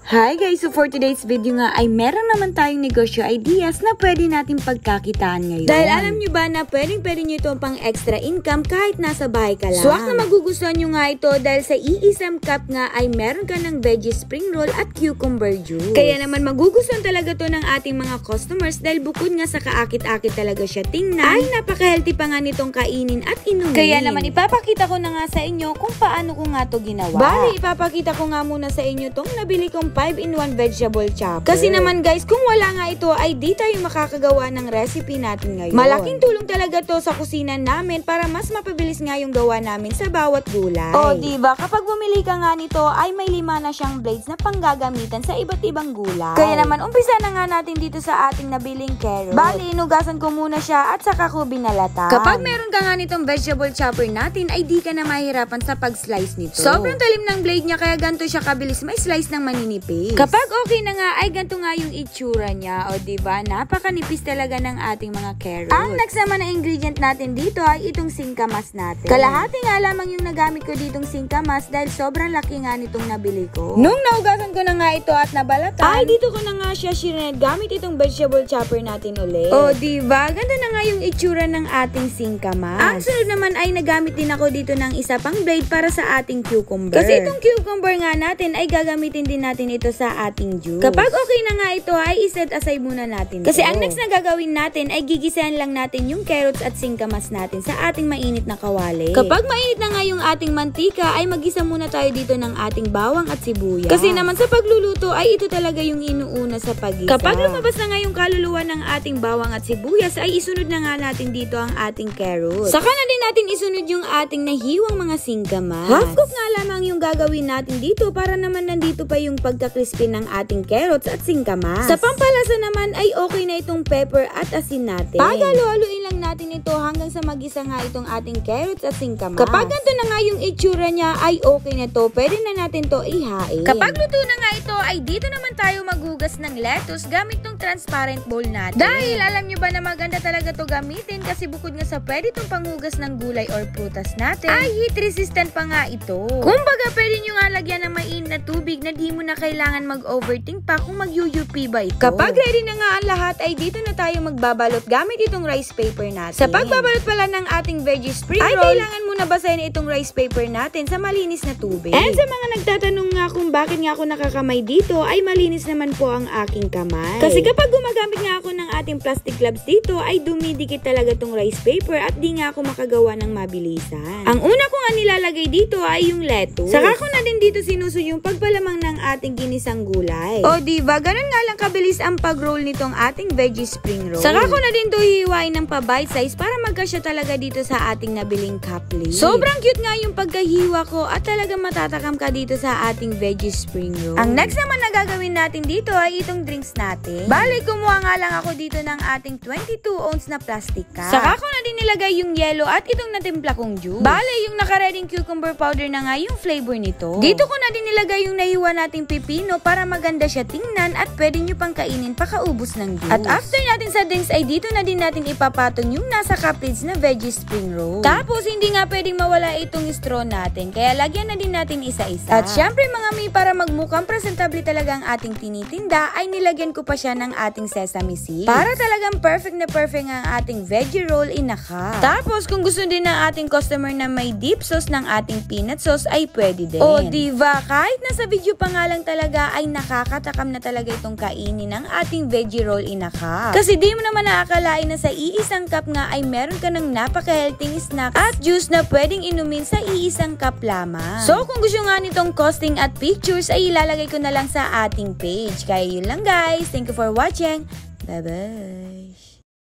Hi guys! So for today's video nga ay meron naman tayong negosyo ideas na pwede natin pagkakitaan ngayon. Dahil alam nyo ba na pwede nyo itong pang extra income kahit nasa bahay ka lang. Swak na magugustuhan nyo nga ito dahil sa iisang cup nga ay meron ka ng veggie spring roll at cucumber juice. Kaya naman magugustuhan talaga to ng ating mga customers dahil bukod nga sa kaakit-akit talaga siya tingnan, ay napaka-healthy pa nga nitong kainin at inumin. Kaya naman ipapakita ko na nga sa inyo kung paano ko nga to ginawa. Bali, ipapakita ko nga muna sa inyo tong nabili kong 5-in-1 vegetable chopper. Kasi naman guys, kung wala nga ito ay di tayo makakagawa ng recipe natin ngayon. Malaking tulong talaga to sa kusina namin para mas mapabilis nga yung gawa namin sa bawat gulay. O diba, kapag bumili ka nga nito ay may 5 na siyang blades na panggagamitan sa iba't ibang gulay. Kaya naman umpisa na nga natin dito sa ating nabiling carrot. Bali, inugasan ko muna siya at saka ko binalatan. Kapag meron ka nga nitong vegetable chopper natin ay di ka na mahirapan sa pag-slice nito. Sobrang talim ng blade niya kaya ganito siya kabilis may slice ng maninipis. Kapag okay na nga ay ganito nga yung itsura niya. O diba, napakanipis talaga ng ating mga carrot. Ang next naman na ingredient natin dito ay itong singkamas natin. Kalahati nga lamang yung nagamit ko ditong singkamas dahil sobrang laki nga nitong nabili ko. Nung naugasan ko na nga ito at nabalatan, ay dito ko na nga siya shredded gamit itong vegetable chopper natin ulit. O diba, ganito na nga yung itsura ng ating singkamas. Ang sunod naman ay nagamit din ako dito ng isa pang blade para sa ating cucumber. Kasi itong cucumber nga natin ay gagamitin din natin ito sa ating juice. Kapag okay na nga ito ay iset aside muna natin ito. Kasi ang next na gagawin natin ay gigisahan lang natin yung carrots at singkamas natin sa ating mainit na kawali. Kapag mainit na nga yung ating mantika ay magisa muna tayo dito ng ating bawang at sibuyas. Kasi naman sa pagluluto ay ito talaga yung inuuna sa paggisa. Kapag lumabas na nga yung kaluluwa ng ating bawang at sibuyas ay isunod na nga natin dito ang ating carrots. Saka na din natin isunod yung ating nahiwang mga singkamas. Half cook nga lamang yung gagawin natin dito para naman nandito pa yung pagka-crispy ng ating carrots at singkamas. Sa pampalasa naman ay okay na itong pepper at asin natin. Paghalu-haluin lang natin ito hanggang sa magisa nga itong ating carrots at singkamas. Kapag ganito na nga yung itsura niya ay okay na to, pwede na natin to ihain. Kapag luto na nga ito ay dito naman tayo maghugas ng lettuce gamit tong transparent bowl natin. Dahil alam nyo ba na maganda talaga to gamitin kasi bukod nga sa pwede itong panghugas ng gulay or prutas natin ay heat resistant pa nga ito. Kumbaga pwede nyo nga lagyan ng mainit na tubig na di mo na kailangan mag-overthink pa kung mag-UUP ba ito. Kapag ready na nga ang lahat ay dito na tayo magbabalot gamit itong rice paper natin. Sa pagbabalot pala ng ating veggie spring roll ay kailangan muna basahin itong rice paper natin sa malinis na tubig. And sa mga nagtatanong nga kung bakit nga ako nakakamay dito ay malinis naman po ang aking kamay. Kasi kapag gumagamit nga ako ng ating plastic gloves dito ay dumidikit talaga itong rice paper at di nga ako makagawa ng mabilisan. Ang una ko nga nilalagay dito ay yung lettuce. Saka ko na din dito sinuso yung pagpalamang ng ating ginisang gulay. O diba, ganun nga lang kabilis ang pag-roll nitong ating veggie spring roll. Saka ko na din to hihiwain ng pa-bite size para magkasya talaga dito sa ating nabiling cup lid. Sobrang cute nga yung pagkahiwa ko at talagang matatakam ka dito sa ating veggie spring roll. Ang next naman na gagawin natin dito ay itong drinks natin. Bali, kumuha nga lang ako dito ng ating 22 ounce na plastic cup. Saka ko na din nilagay yung yellow at itong natimpla kong juice. Bali, yung nakareding cucumber powder na nga yung flavor nito. Dito ko na din nilagay yung nahiwa nating pipino para maganda siya tingnan at pwede nyo pang kainin pakaubos ng juice. At after natin sa drinks ay dito na din natin ipapatong yung nasa cup lids na veggie spring roll. Tapos hindi nga pwedeng mawala itong straw natin kaya lagyan na din natin isa-isa. At syempre mga mi, para magmukhang presentable talaga ang ating tinitinda ay nilagyan ko pa siya ng ating sesame seeds para talagang perfect na perfect ang ating veggie roll in a cup. Tapos kung gusto din ng ating customer na may dip sauce ng ating peanut sauce ay pwede din. O diba, kahit nasa video pa nga lang talaga ay nakakatakam na talaga itong kainin ng ating veggie roll in a cup. Kasi di mo naman nakakalain na sa iisang cup nga ay meron ka ng napaka-healthy snack at juice na pwedeng inumin sa iisang cup lamang. So kung gusto nga nitong costing at pictures ay ilalagay ko na lang sa ating page. Kaya yun lang guys. Thank you for watching. Bye-bye.